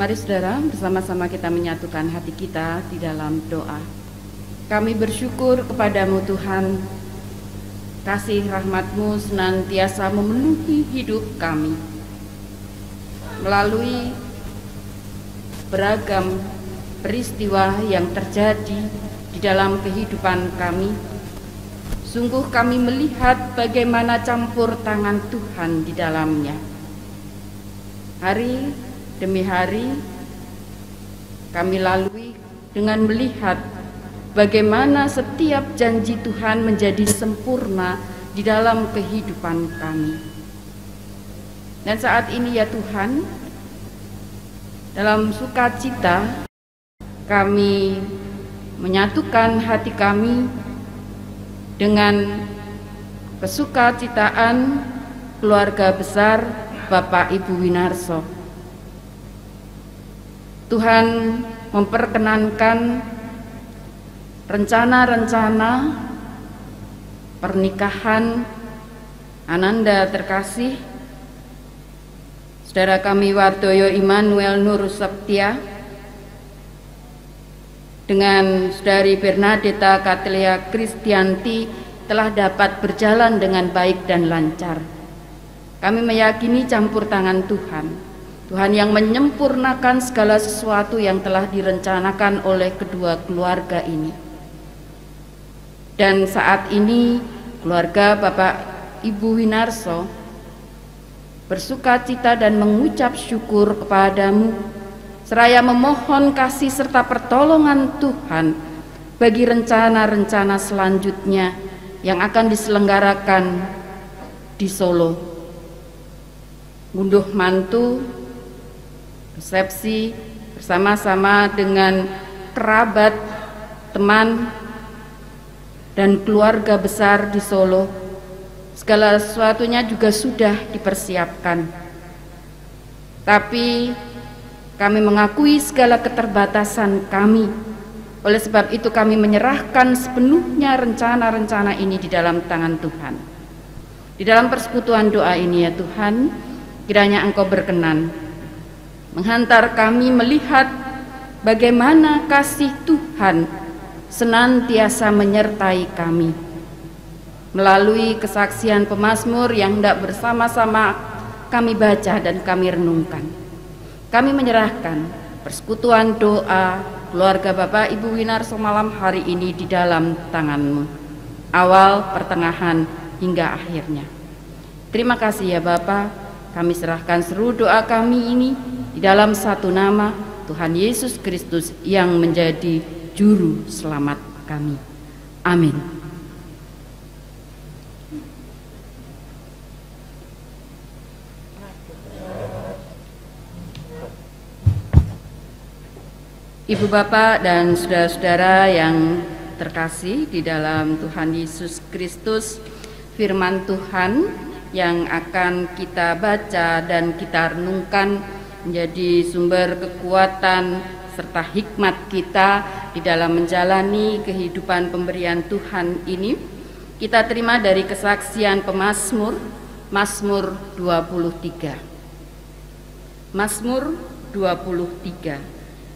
Mari saudara, bersama-sama kita menyatukan hati kita di dalam doa. Kami bersyukur kepadamu Tuhan, kasih rahmat-Mu senantiasa memenuhi hidup kami. Melalui beragam peristiwa yang terjadi di dalam kehidupan kami, sungguh kami melihat bagaimana campur tangan Tuhan di dalamnya. Hari demi hari kami lalui dengan melihat bagaimana setiap janji Tuhan menjadi sempurna di dalam kehidupan kami. Dan saat ini ya Tuhan, dalam sukacita kami menyatukan hati kami dengan kesukacitaan keluarga besar Bapak Ibu Winarso. Tuhan memperkenankan rencana-rencana pernikahan Ananda terkasih saudara kami Wardoyo Immanuel Nur Septia dengan saudari Bernadetta Katelia Kristianti telah dapat berjalan dengan baik dan lancar. Kami meyakini campur tangan Tuhan yang menyempurnakan segala sesuatu yang telah direncanakan oleh kedua keluarga ini. Dan saat ini keluarga Bapak Ibu Winarso bersukacita dan mengucap syukur kepadamu, seraya memohon kasih serta pertolongan Tuhan bagi rencana-rencana selanjutnya yang akan diselenggarakan di Solo. Ngunduh mantu, resepsi bersama-sama dengan kerabat, teman, dan keluarga besar di Solo. Segala sesuatunya juga sudah dipersiapkan. Tapi kami mengakui segala keterbatasan kami. Oleh sebab itu kami menyerahkan sepenuhnya rencana-rencana ini di dalam tangan Tuhan. Di dalam persekutuan doa ini ya Tuhan, kiranya Engkau berkenan menghantar kami melihat bagaimana kasih Tuhan senantiasa menyertai kami. Melalui kesaksian pemazmur yang hendak bersama-sama kami baca dan kami renungkan, kami menyerahkan persekutuan doa keluarga Bapak Ibu Winarso malam hari ini di dalam tangan-Mu, awal, pertengahan, hingga akhirnya. Terima kasih ya Bapa, kami serahkan seluruh doa kami ini di dalam satu nama Tuhan Yesus Kristus yang menjadi Juru Selamat kami. Amin. Ibu bapak dan saudara-saudara yang terkasih di dalam Tuhan Yesus Kristus, firman Tuhan yang akan kita baca dan kita renungkan menjadi sumber kekuatan serta hikmat kita di dalam menjalani kehidupan pemberian Tuhan ini. Kita terima dari kesaksian pemazmur, Mazmur 23. Mazmur 23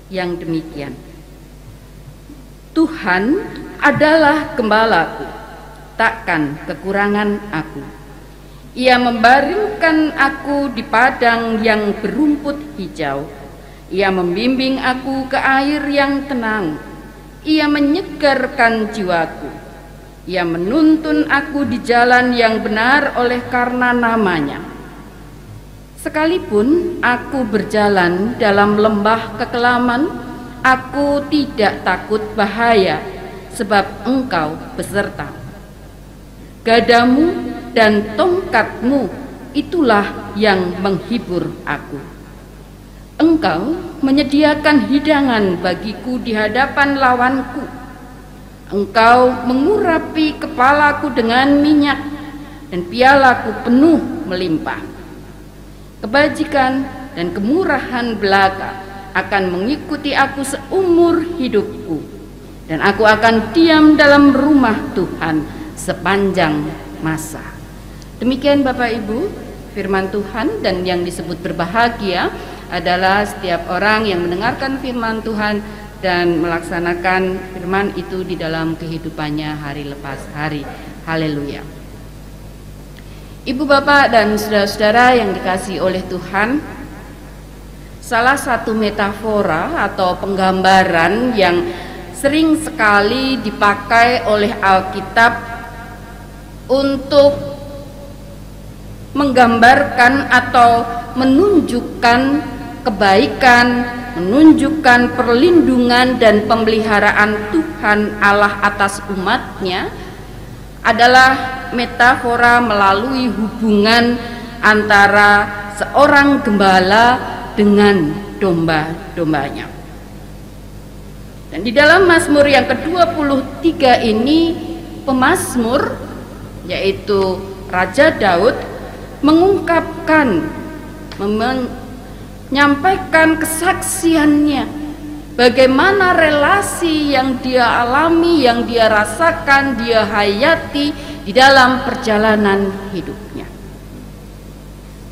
yang demikian. Tuhan adalah gembalaku, takkan kekurangan aku. Ia membaringkan aku di padang yang berumput hijau. Ia membimbing aku ke air yang tenang. Ia menyegarkan jiwaku. Ia menuntun aku di jalan yang benar oleh karena namanya. Sekalipun aku berjalan dalam lembah kekelaman, aku tidak takut bahaya, sebab Engkau beserta. Gadamu dan tongkat-Mu itulah yang menghibur aku. Engkau menyediakan hidangan bagiku di hadapan lawanku. Engkau mengurapi kepalaku dengan minyak, dan pialaku penuh melimpah. Kebajikan dan kemurahan belaka akan mengikuti aku seumur hidupku, dan aku akan diam dalam rumah Tuhan sepanjang masa. Demikian Bapak Ibu, firman Tuhan, dan yang disebut berbahagia adalah setiap orang yang mendengarkan firman Tuhan dan melaksanakan firman itu di dalam kehidupannya hari lepas hari. Haleluya. Ibu bapak dan saudara-saudara yang dikasihi oleh Tuhan, salah satu metafora atau penggambaran yang sering sekali dipakai oleh Alkitab untuk menggambarkan atau menunjukkan kebaikan, menunjukkan perlindungan dan pemeliharaan Tuhan Allah atas umatnya adalah metafora melalui hubungan antara seorang gembala dengan domba-dombanya. Dan di dalam Mazmur yang ke-23 ini, pemazmur yaitu Raja Daud mengungkapkan, menyampaikan kesaksiannya bagaimana relasi yang dia alami, yang dia rasakan, dia hayati di dalam perjalanan hidupnya.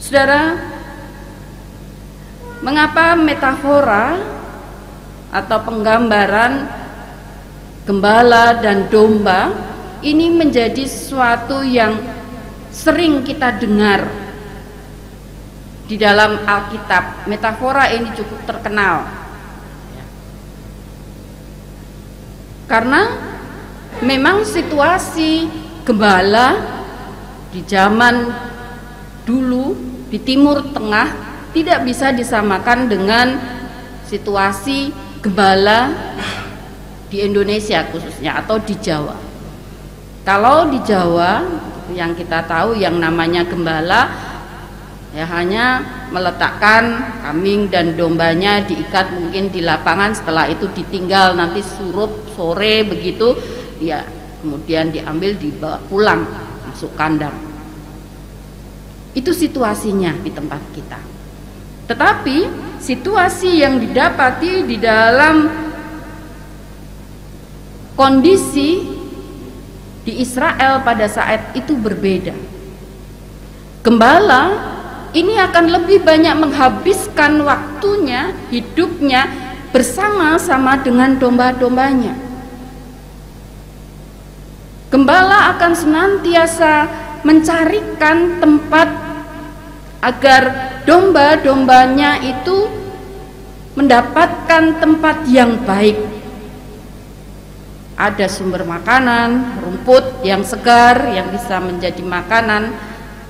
Saudara, mengapa metafora atau penggambaran gembala dan domba ini menjadi sesuatu yang sering kita dengar di dalam Alkitab? Metafora ini cukup terkenal karena memang situasi gembala di zaman dulu di Timur Tengah tidak bisa disamakan dengan situasi gembala di Indonesia khususnya atau di Jawa. Kalau di Jawa yang kita tahu yang namanya gembala ya hanya meletakkan kambing dan dombanya diikat mungkin di lapangan, setelah itu ditinggal nanti surup sore begitu ya, kemudian diambil dibawa pulang masuk kandang. Itu situasinya di tempat kita. Tetapi situasi yang didapati di dalam kondisi di Israel pada saat itu berbeda. Gembala ini akan lebih banyak menghabiskan waktunya, hidupnya bersama-sama dengan domba-dombanya. Gembala akan senantiasa mencarikan tempat agar domba-dombanya itu mendapatkan tempat yang baik. Ada sumber makanan, rumput yang segar yang bisa menjadi makanan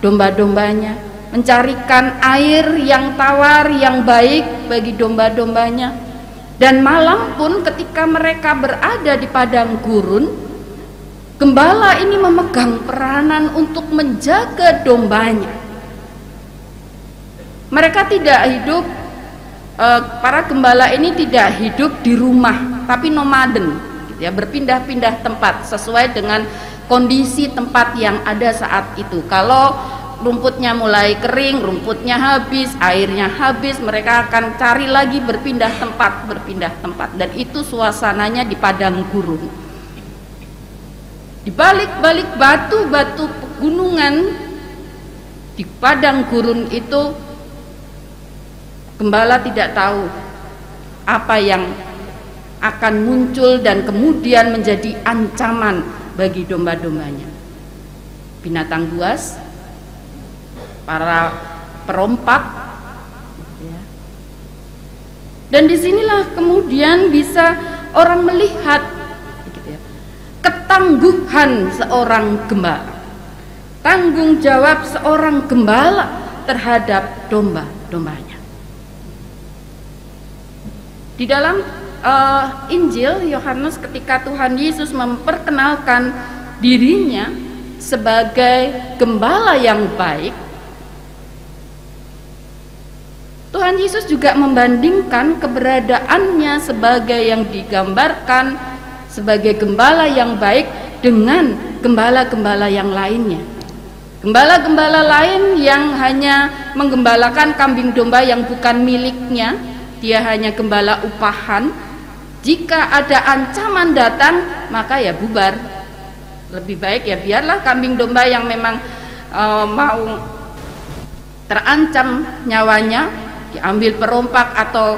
domba-dombanya, mencarikan air yang tawar yang baik bagi domba-dombanya. Dan malam pun ketika mereka berada di padang gurun, gembala ini memegang peranan untuk menjaga dombanya. Mereka tidak hidup, para gembala ini tidak hidup di rumah, tapi nomaden, gitu ya, berpindah-pindah tempat sesuai dengan kondisi tempat yang ada saat itu. Kalau rumputnya mulai kering, rumputnya habis, airnya habis, mereka akan cari lagi berpindah tempat, dan itu suasananya di padang gurun. Di balik-balik batu-batu pegunungan di padang gurun itu, gembala tidak tahu apa yang akan muncul dan kemudian menjadi ancaman bagi domba-dombanya. Binatang buas, para perompak, dan disinilah kemudian bisa orang melihat ketangguhan seorang gembala, tanggung jawab seorang gembala terhadap domba-dombanya. Di dalam Injil Yohanes, ketika Tuhan Yesus memperkenalkan dirinya sebagai gembala yang baik, Tuhan Yesus juga membandingkan keberadaannya sebagai yang digambarkan sebagai gembala yang baik dengan gembala-gembala yang lainnya. Gembala-gembala lain yang hanya menggembalakan kambing domba yang bukan miliknya, dia hanya gembala upahan. Jika ada ancaman datang, maka ya bubar. Lebih baik ya biarlah kambing domba yang memang mau terancam nyawanya diambil perompak atau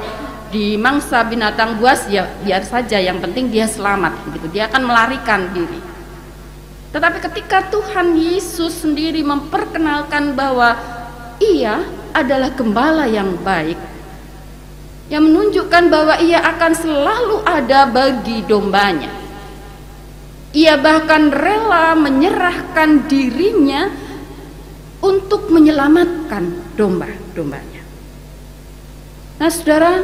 dimangsa binatang buas, ya biar saja, yang penting dia selamat gitu. Dia akan melarikan diri. Tetapi ketika Tuhan Yesus sendiri memperkenalkan bahwa Ia adalah gembala yang baik, yang menunjukkan bahwa Ia akan selalu ada bagi dombanya. Ia bahkan rela menyerahkan dirinya untuk menyelamatkan domba-dombanya. Nah, saudara,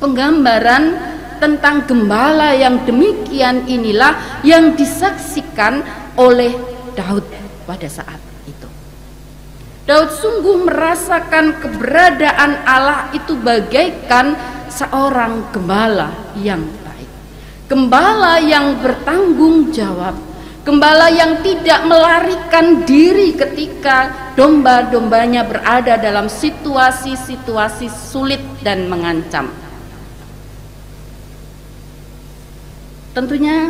penggambaran tentang gembala yang demikian inilah yang disaksikan oleh Daud pada saat itu. Daud sungguh merasakan keberadaan Allah itu bagaikan seorang gembala yang baik, gembala yang bertanggung jawab, gembala yang tidak melarikan diri ketika domba-dombanya berada dalam situasi-situasi sulit dan mengancam. Tentunya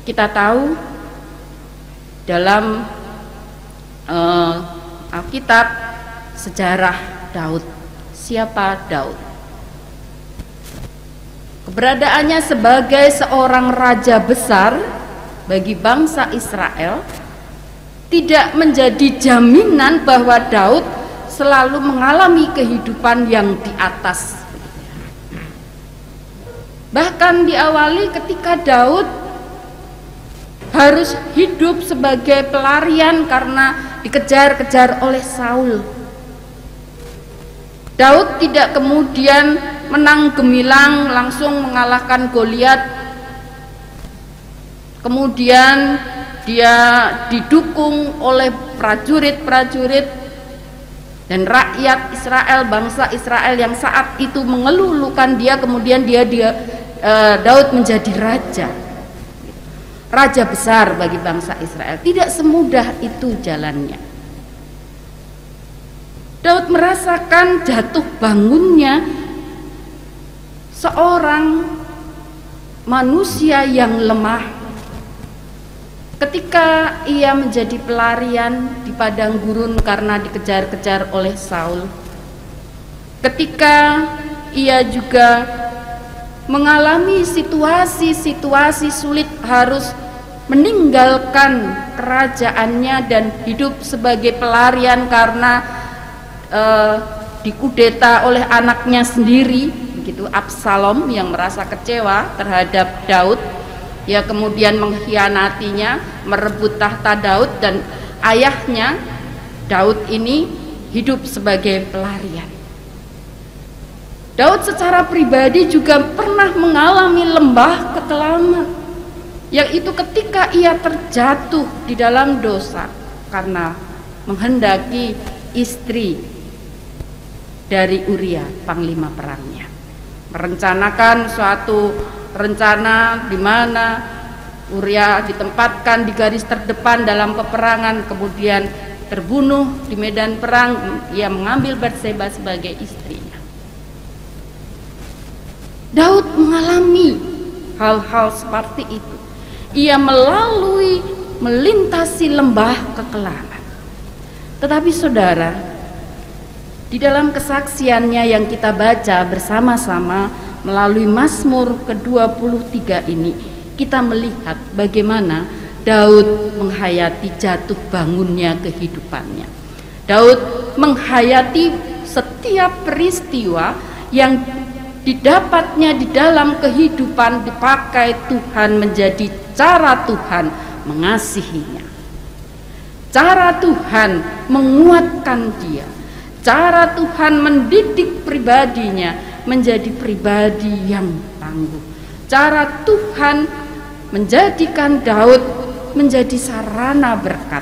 kita tahu dalam Alkitab sejarah Daud. Siapa Daud? Keberadaannya sebagai seorang raja besar bagi bangsa Israel tidak menjadi jaminan bahwa Daud selalu mengalami kehidupan yang di atas. Bahkan diawali ketika Daud harus hidup sebagai pelarian karena dikejar-kejar oleh Saul. Daud tidak kemudian menang gemilang langsung mengalahkan Goliat. Kemudian dia didukung oleh prajurit-prajurit dan rakyat Israel, bangsa Israel yang saat itu mengelulukan dia. Kemudian Daud menjadi raja besar bagi bangsa Israel. Tidak semudah itu jalannya. Daud merasakan jatuh bangunnya seorang manusia yang lemah ketika ia menjadi pelarian di padang gurun karena dikejar-kejar oleh Saul. Ketika ia juga mengalami situasi-situasi sulit, harus meninggalkan kerajaannya dan hidup sebagai pelarian karena dikudeta oleh anaknya sendiri, begitu, Absalom, yang merasa kecewa terhadap Daud. Ia kemudian mengkhianatinya, merebut tahta Daud, dan ayahnya Daud ini hidup sebagai pelarian. Daud secara pribadi juga pernah mengalami lembah kekelaman, yaitu ketika ia terjatuh di dalam dosa karena menghendaki istri dari Uria, panglima perangnya, merencanakan suatu rencana di mana Uria ditempatkan di garis terdepan dalam peperangan, kemudian terbunuh di medan perang. Ia mengambil Batseba sebagai istrinya. Daud mengalami hal-hal seperti itu. Ia melintasi lembah kekelaman. Tetapi saudara, di dalam kesaksiannya yang kita baca bersama-sama melalui Mazmur ke-23 ini, kita melihat bagaimana Daud menghayati jatuh bangunnya kehidupannya. Daud menghayati setiap peristiwa yang didapatnya di dalam kehidupan dipakai Tuhan menjadi cara Tuhan mengasihinya, cara Tuhan menguatkan dia, cara Tuhan mendidik pribadinya menjadi pribadi yang tangguh, cara Tuhan menjadikan Daud menjadi sarana berkat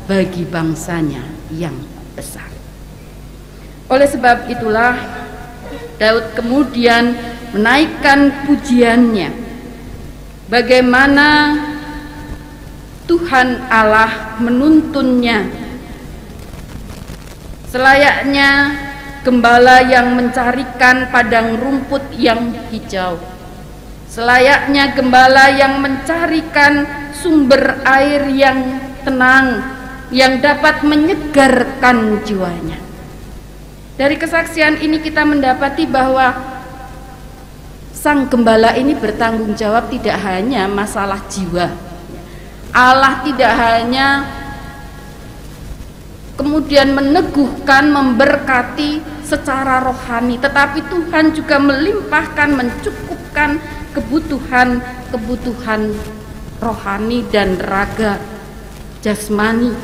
bagi bangsanya yang besar. Oleh sebab itulah Daud kemudian menaikkan pujiannya, bagaimana Tuhan Allah menuntunnya selayaknya gembala yang mencarikan padang rumput yang hijau, selayaknya gembala yang mencarikan sumber air yang tenang, yang dapat menyegarkan jiwanya. Dari kesaksian ini kita mendapati bahwa Sang Gembala ini bertanggung jawab tidak hanya masalah jiwa. Allah tidak hanya kemudian meneguhkan, memberkati secara rohani, tetapi Tuhan juga melimpahkan, mencukupkan kebutuhan rohani dan raga jasmani.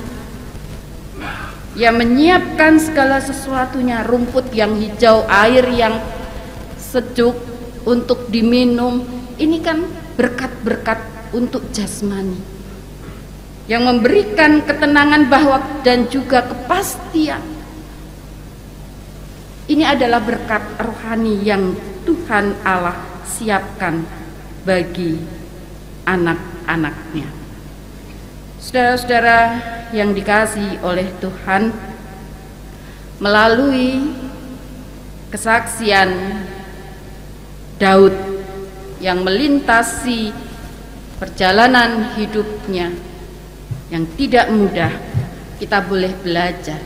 Ia menyiapkan segala sesuatunya, rumput yang hijau, air yang sejuk untuk diminum. Ini kan berkat-berkat untuk jasmani yang memberikan ketenangan bahwa dan juga kepastian. Ini adalah berkat rohani yang Tuhan Allah siapkan bagi anak-anaknya. Saudara-saudara yang dikasihi oleh Tuhan, melalui kesaksian Daud yang melintasi perjalanan hidupnya yang tidak mudah, kita boleh belajar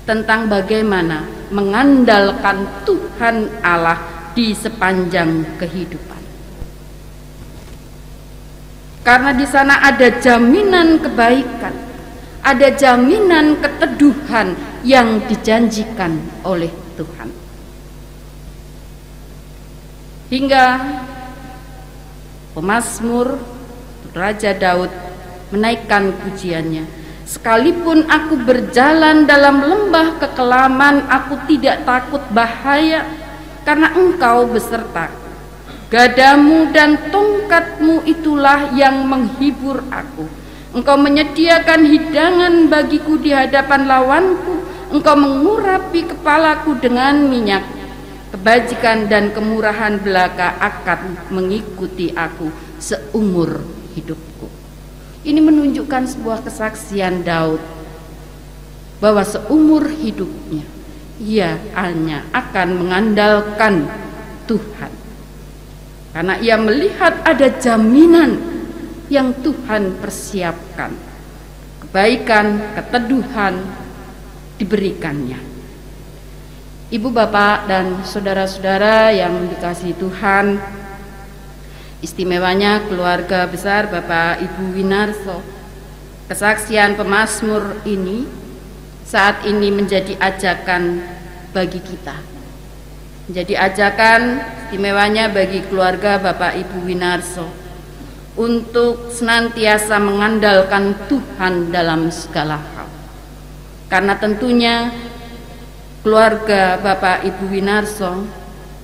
tentang bagaimana mengandalkan Tuhan Allah di sepanjang kehidupan. Karena di sana ada jaminan kebaikan, ada jaminan keteduhan yang dijanjikan oleh Tuhan. Hingga pemazmur Raja Daud menaikkan pujiannya, sekalipun aku berjalan dalam lembah kekelaman, aku tidak takut bahaya, karena Engkau besertaku. Gadamu dan tongkatmu itulah yang menghibur aku. Engkau menyediakan hidangan bagiku di hadapan lawanku. Engkau mengurapi kepalaku dengan minyak. Kebajikan dan kemurahan belaka akan mengikuti aku seumur hidupku. Ini menunjukkan sebuah kesaksian Daud bahwa seumur hidupnya ia hanya akan mengandalkan Tuhan, karena ia melihat ada jaminan yang Tuhan persiapkan, kebaikan, keteduhan diberikannya. Ibu, bapak, dan saudara-saudara yang dikasihi Tuhan, istimewanya keluarga besar Bapak Ibu Winarso, kesaksian pemazmur ini saat ini menjadi ajakan bagi kita, menjadi ajakan istimewanya bagi keluarga Bapak Ibu Winarso untuk senantiasa mengandalkan Tuhan dalam segala hal. Karena tentunya keluarga Bapak Ibu Winarso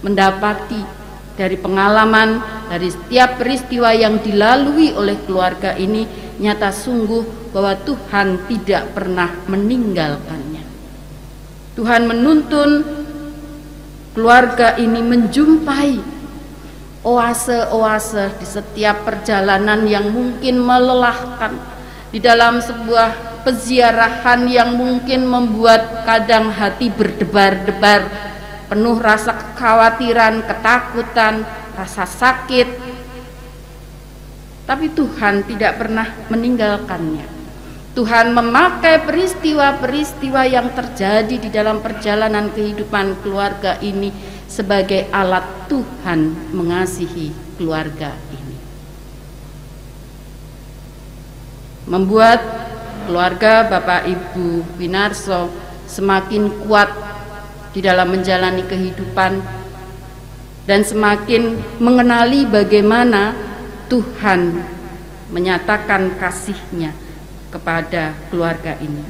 mendapati dari pengalaman, dari setiap peristiwa yang dilalui oleh keluarga ini, nyata sungguh bahwa Tuhan tidak pernah meninggalkannya. Tuhan menuntun keluarga ini menjumpai oase-oase di setiap perjalanan yang mungkin melelahkan, di dalam sebuah peziarahan yang mungkin membuat kadang hati berdebar-debar, penuh rasa kekhawatiran, ketakutan, rasa sakit. Tapi Tuhan tidak pernah meninggalkannya. Tuhan memakai peristiwa-peristiwa yang terjadi di dalam perjalanan kehidupan keluarga ini sebagai alat Tuhan mengasihi keluarga ini, membuat keluarga Bapak Ibu Winarso semakin kuat di dalam menjalani kehidupan dan semakin mengenali bagaimana Tuhan menyatakan kasih-Nya kepada keluarga ini.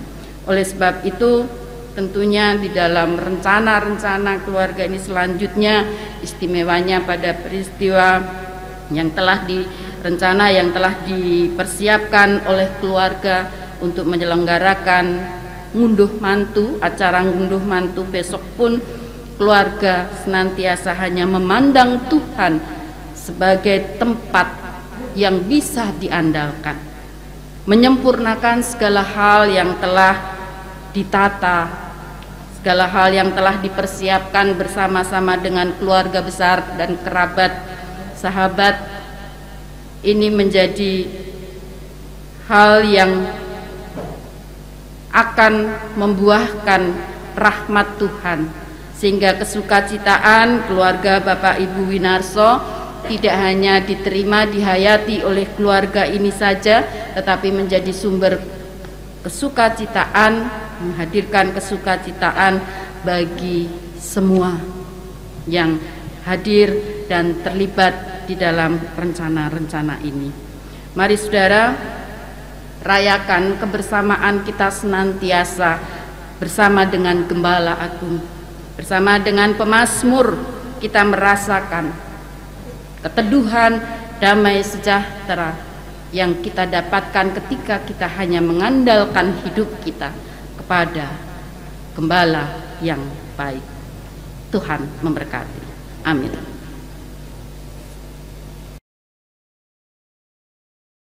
Oleh sebab itu, tentunya di dalam rencana-rencana keluarga ini selanjutnya, istimewanya pada peristiwa yang telah direncana, yang telah dipersiapkan oleh keluarga untuk menyelenggarakan ngunduh mantu, acara ngunduh mantu besok pun keluarga senantiasa hanya memandang Tuhan sebagai tempat yang bisa diandalkan, menyempurnakan segala hal yang telah ditata, segala hal yang telah dipersiapkan bersama-sama dengan keluarga besar dan kerabat, sahabat. Ini menjadi hal yang akan membuahkan rahmat Tuhan, sehingga kesukacitaan keluarga Bapak Ibu Winarso tidak hanya diterima dihayati oleh keluarga ini saja, tetapi menjadi sumber kesukacitaan, menghadirkan kesukacitaan bagi semua yang hadir dan terlibat di dalam rencana-rencana ini. Mari saudara, rayakan kebersamaan kita senantiasa bersama dengan Gembala Agung, bersama dengan pemazmur. Kita merasakan keteduhan, damai sejahtera yang kita dapatkan ketika kita hanya mengandalkan hidup kita kepada Gembala yang baik. Tuhan memberkati. Amin.